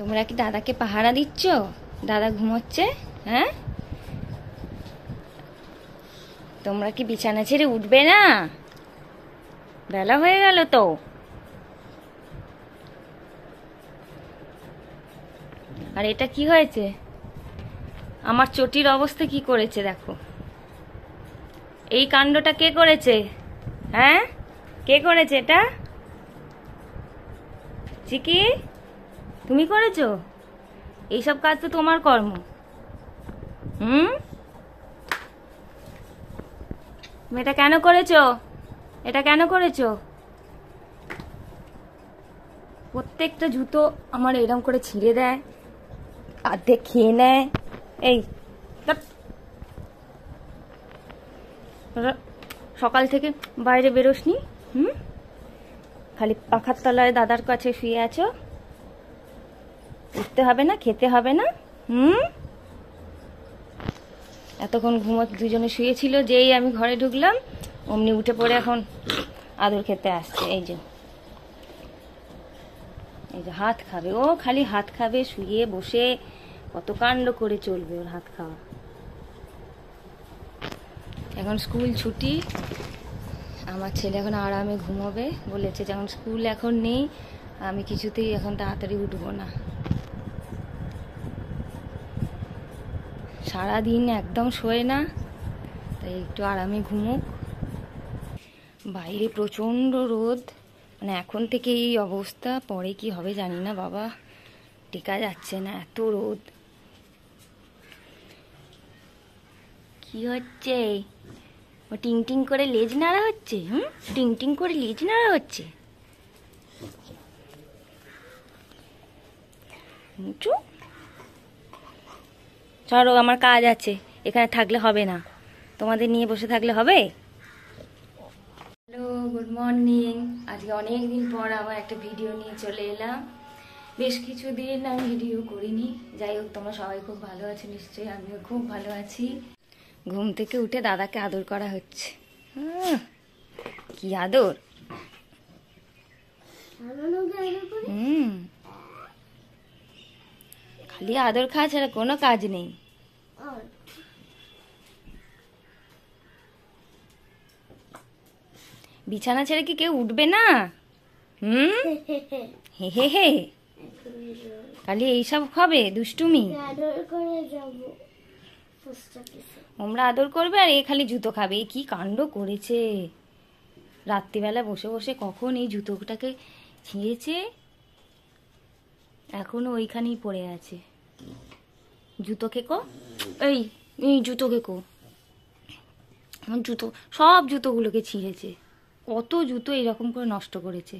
তোমরা কি দাদাকে পাহারা দিচ্ছ? দাদা ঘুমোচ্ছে। হ্যাঁ, তোমরা কি বিছানা ছেড়ে উঠবে না? বেলা হয়ে গেল তো। আর এটা কি হয়েছে? আমার চটির অবস্থা কি করেছে দেখো। এই কাণ্ডটা কে করেছে? হ্যাঁ, কে করেছে এটা? চিকি, তুমি করেছো? এইসব কাজ তো তোমার কর্ম। এটা কেন করেছো? এটা কেন করেছো? প্রত্যেকটা জুতো আমার এরকম করে ছিঁড়ে দেয়, অর্ধেক খেয়ে নেয়। এই সকাল থেকে বাইরে বেরোসনি? খালি পাখার তলায় দাদার কাছে শুয়ে আছো। উঠতে হবে না, খেতে হবে না? এতক্ষণ দুজনে শুয়েছিল, যেই আমি ঘরে ঢুকলাম অমনি উঠে পড়ে এখন আদর খেতে আসছে। এই যে হাত খাবে, ও খালি হাত খাবে, শুয়ে বসে কত কাণ্ড করে চলবে ওর হাত খাওয়া। এখন স্কুল ছুটি, আমার ছেলে এখন আরামে ঘুমোবে বলেছে। যখন স্কুল এখন নেই, আমি কিছুতেই এখন তাড়াতাড়ি উঠবো না। সারাদিন একদম শোয় না, তাই একটু আরামে ঘুমুক। বাইরে প্রচণ্ড রোদ, মানে এখন থেকে এই অবস্থা, পরে কি হবে জানি না বাবা, টেকা যাচ্ছে না, এত রোদ। কি হচ্ছে? ও টিং টিং করে লেজ নাড়া হচ্ছে। টিং টিং করে লেজ নাড়া হচ্ছে। চলো, আমার কাজ আছে, এখানে থাকলে হবে না, তোমাদের নিয়ে বসে থাকলে হবে? Hello, good morning. আজকে অনেক দিন পর আবার একটা ভিডিও নিয়ে চলে এলাম। বেশ কিছুদিন আমি ভিডিও করিনি। যাই হোক, তোমরা সবাই খুব ভালো আছো নিশ্চয়ই, আমিও খুব ভালো আছি। ঘুম থেকে উঠে দাদাকে আদর করা হচ্ছে। কি আদর! খালি আদর খাওয়া ছাড়া কোনো কাজ নেই। বিছানা ছেড়ে কি কেউ উঠবে না? হে হে হে, খালি এইসব হবে দুষ্টুমি। তোমরা আদর করবে আর এ খালি জুতো খাবে। কি কাণ্ড করেছে! রাত্রিবেলা বসে বসে কখন এই জুতোটাকে ছিঁড়েছে, এখনো ওইখানেই পড়ে আছে। জুতো খেকো, এই জুতো খেকো, জুতো, সব জুতোগুলোকে ছিঁড়েছে। কত জুতো এরকম করে নষ্ট করেছে।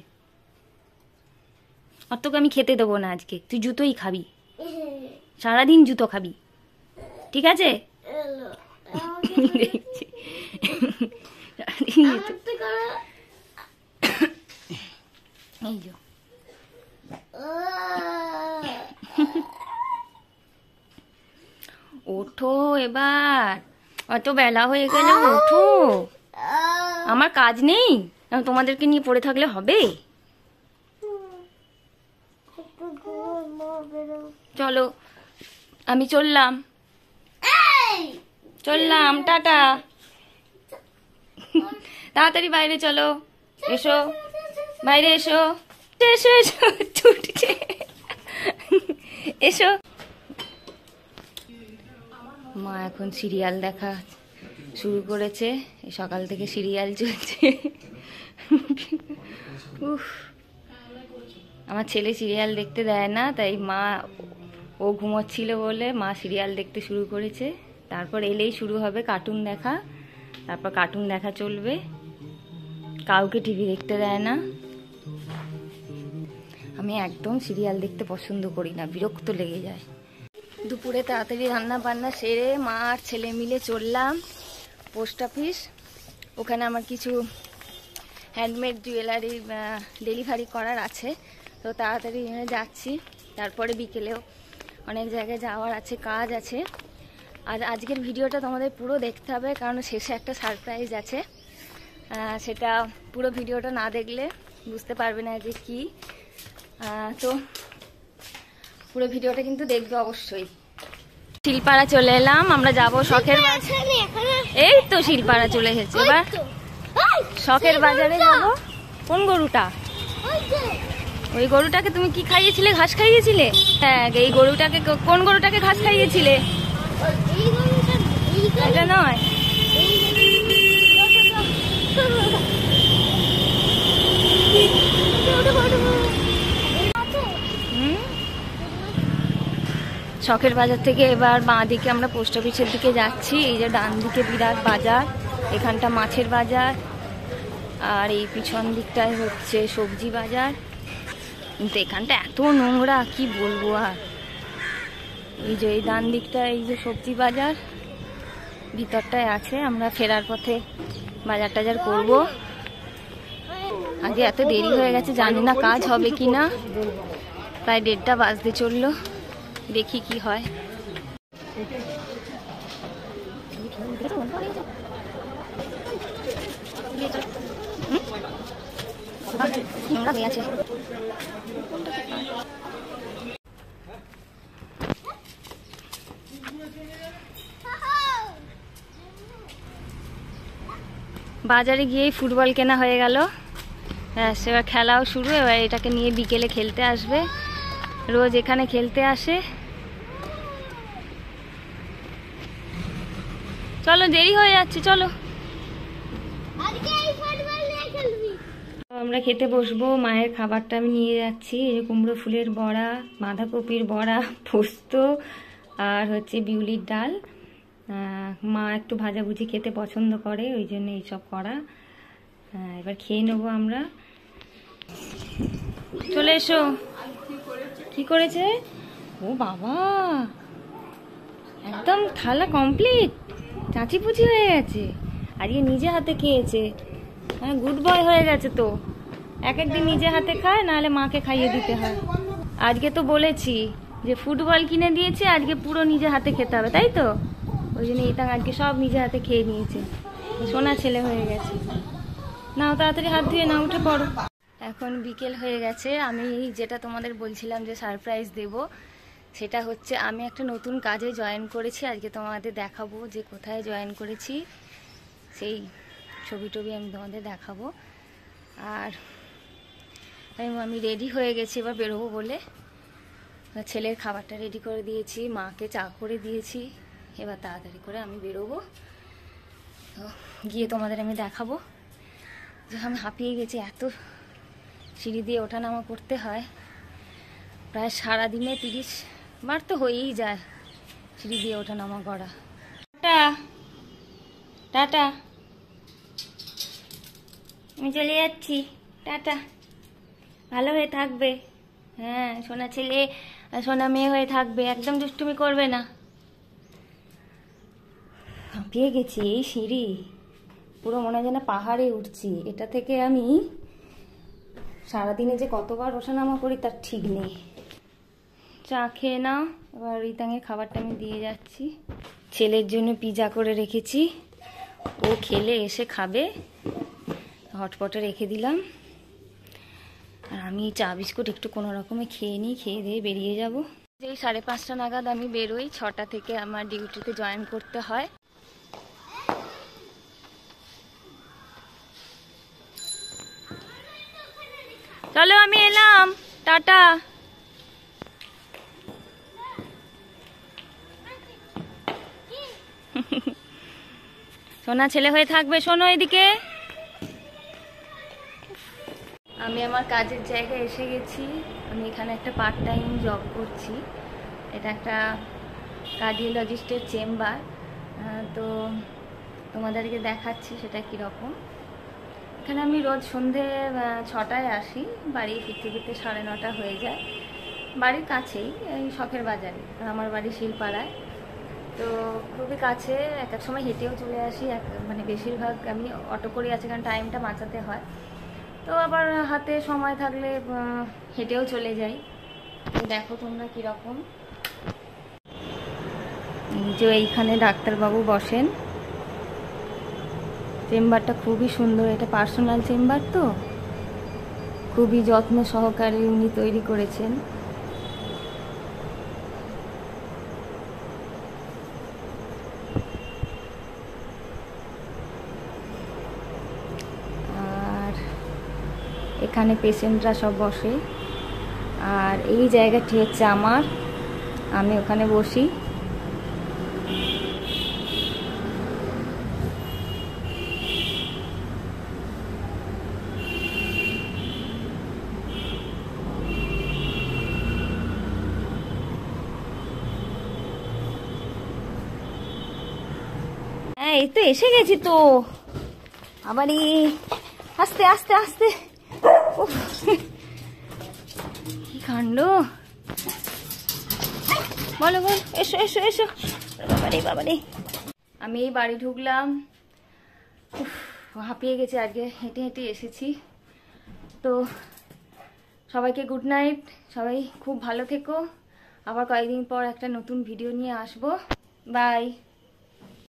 আর তোকে আমি খেতে দেবো না আজকে, তুই জুতোই খাবি, সারাদিন জুতো খাবি, ঠিক আছে? এই যে ওঠো এবার, অত বেলা হয়ে গেল, ওঠো। আমার কাজ নেই, তোমাদেরকে নিয়ে পড়ে থাকলে হবে? চলো, আমি চললাম, টাটা। তাড়াতাড়ি বাইরে চলো, এসো, বাইরে এসো, এসো এসো, ছুটছে, এসো। মা এখন সিরিয়াল দেখা শুরু করেছে, সকাল থেকে সিরিয়াল চলছে। আমার ছেলে সিরিয়াল দেখতে দেয় না, তাই মা, ও ঘুমোচ্ছিল বলে মা সিরিয়াল দেখতে শুরু করেছে। তারপর এলেই শুরু হবে কার্টুন দেখা, তারপর কার্টুন দেখা চলবে। কাউকে টিভি দেখতে দেয় না। আমি একদম সিরিয়াল দেখতে পছন্দ করি না, বিরক্ত লেগে যায়। দুপুরে তাড়াতাড়ি রান্না বান্না সেরে মা আর ছেলে মিলে চললাম পোস্ট অফিস। ওখানে আমার কিছু হ্যান্ডমেড জুয়েলারি ডেলিভারি করার আছে, তো তাড়াতাড়ি যাচ্ছি। তারপরে বিকেলেও অনেক জায়গায় যাওয়ার আছে, কাজ আছে। আর আজকের ভিডিওটা তোমাদের পুরো দেখতে হবে, কারণ শেষে একটা সারপ্রাইজ আছে। সেটা পুরো ভিডিওটা না দেখলে বুঝতে পারবে না যে কি। তো পুরো ভিডিওটা কিন্তু দেখবে অবশ্যই। শিলপাড়া চলে এলাম, আমরা যাব শখের বাজার। এই তো শিলপাড়া চলে এসেছে, এবার শখের বাজারে যাব। কোন গরুটা? ওই গরুটাকে তুমি কি খাইয়েছিলে? ঘাস খাইয়েছিলে? হ্যাঁ, এই গরুটাকে, কোন গরুটাকে ঘাস খাইয়েছিলে? এটা নয়, শখের বাজার থেকে এবার বাঁ দিকে আমরা পোস্ট অফিসের দিকে যাচ্ছি। এই যে ডান দিকে বিরাট বাজার, এখানটা মাছের বাজার, আর এই পিছন দিকটায় হচ্ছে সবজি বাজার। কিন্তু এখানটা এত নোংরা কি বলবো আর। এই যে এই ডান দিকটা এই যে সবজি বাজার, ভিতরটায় আছে। আমরা ফেরার পথে বাজার টাজার করবো। আগে এত দেরি হয়ে গেছে, জানি না কাজ হবে কি না। প্রায় 1:30 বাজতে চললো, দেখি কি হয়। বাজারে গিয়েই ফুটবল কেনা হয়ে গেল। হ্যাঁ, এবার খেলাও শুরু। এবার এটাকে নিয়ে বিকেলে খেলতে আসবে, রোজ এখানে খেলতে আসে। চলো, দেরি হয়ে যাচ্ছে, চলো। আমরা খেতে বসবো। মায়ের খাবারটা আমি নিয়ে যাচ্ছি। এই যে কুমড়ো ফুলের বড়া, বাঁধাকপির বড়া, পোস্ত, আর হচ্ছে বিউলির ডাল। মা একটু ভাজাভুজি খেতে পছন্দ করে, ওই জন্য এইসব করা। এবার খেয়ে নেবো আমরা। চলে এসো। কি করেছে? ও বাবা, একদম থালা কমপ্লিট, চাচি পুচি হয়ে গেছে। আজকে নিজে হাতে খেয়েছে। হ্যাঁ, গুড বয় হয়ে গেছে তো। এক একদিন নিজে হাতে খায়, নাহলে মাকে খাইয়ে দিতে হয়। আজকে তো বলেছি যে ফুটবল কিনে দিয়েছে, আজকে পুরো নিজে হাতে খেতে হবে, তাই তো? ওই জন্য এটা আজকে সব নিজে হাতে খেয়ে নিয়েছে। সোনা ছেলে হয়ে গেছে। নাও তাড়াতাড়ি হাত ধুয়ে না, উঠে পড়ো। এখন বিকেল হয়ে গেছে। আমি যেটা তোমাদের বলছিলাম যে সারপ্রাইজ দেব, সেটা হচ্ছে আমি একটা নতুন কাজে জয়েন করেছি। আজকে তোমাদের দেখাবো যে কোথায় জয়েন করেছি, সেই ছবি টবি আমি তোমাদের দেখাবো। আর আমি রেডি হয়ে গেছি, এবার বেরোবো বলে। ছেলের খাবারটা রেডি করে দিয়েছি, মাকে চা করে দিয়েছি। এবার তাড়াতাড়ি করে আমি বেরোবো, তো গিয়ে তোমাদের আমি দেখাবো। যে আমি হাঁপিয়ে গেছি, এত সিঁড়ি দিয়ে ওঠা নামা করতে হয়। প্রায় সারাদিনে 30 বার তো হয়েই যায় সিঁড়ি দিয়ে ওঠা নামা করা। টাটা টাটা, আমি চলে যাচ্ছি। টাটা, ভালো হয়ে থাকবে। হ্যাঁ, সোনা ছেলে সোনা মেয়ে হয়ে থাকবে, একদম দুষ্টুমি করবে না। হাঁপিয়ে গেছি, এই সিঁড়ি পুরো মনে হয় যেন পাহাড়ে উঠছি। এটা থেকে আমি সারাদিনে যে কতবার ওঠানামা করি তার ঠিক নেই। চা খেয়ে নাও। এবার রিতাঙের খাবারটা আমি দিয়ে যাচ্ছি। ছেলের জন্য পিৎজা করে রেখেছি, ও খেলে এসে খাবে। হটপটে রেখে দিলাম। আর আমি চা বিস্কুট একটু কোনো রকমে খেয়ে নিই, খেয়ে দিয়ে বেরিয়ে যাব। যেই 5:30 নাগাদ আমি বেরোই, 6টা থেকে আমার ডিউটিতে জয়েন করতে হয়। চলো, আমি এলাম। টাটা। সোনা ছেলে হয়ে থাকবে। শোনো এদিকে, আমি আমার কাজের জায়গায় এসে গেছি। আমি এখানে একটা পার্ট টাইম জব করছি। এটা একটা কার্ডিওলজিস্টের চেম্বার। তো তোমাদেরকে দেখাচ্ছি সেটা কীরকম। এখানে আমি রোজ সন্ধে 6টায় আসি, বাড়ি ফিরতে ফিরতে 9:30 হয়ে যায়। বাড়ির কাছেই, এই শখের বাজারে। আমার বাড়ি শিলপাড়ায়, তো খুবই কাছে। এক এক সময় হেঁটেও চলে আসি, মানে বেশিরভাগ আমি অটো করে আছি, কারণ টাইমটা বাঁচাতে হয়। তো আবার হাতে সময় থাকলে হেঁটেও চলে যাই। দেখো তোমরা কীরকম। যে এইখানে ডাক্তারবাবু বসেন। চেম্বারটা খুবই সুন্দর, এটা পার্সোনাল চেম্বার, তো খুবই যত্ন সহকারে উনি তৈরি করেছেন। এখানে পেশেন্টরা সব বসে। আর এই জায়গাটি হচ্ছে আমার, আমি ওখানে বসি। হ্যাঁ, এই তো এসে গেছি তো। আবারই আস্তে আস্তে আস্তে, কি কাণ্ড। বলো বল, এসো এসো এসো। বাবারে বাবারে, আমি এই বাড়ি ঢুকলাম, হাঁপিয়ে গেছি, আজকে হেঁটে হেঁটে এসেছি। তো সবাইকে গুড নাইট, সবাই খুব ভালো থেকো। আবার কয়েকদিন পর একটা নতুন ভিডিও নিয়ে আসবো। বাই।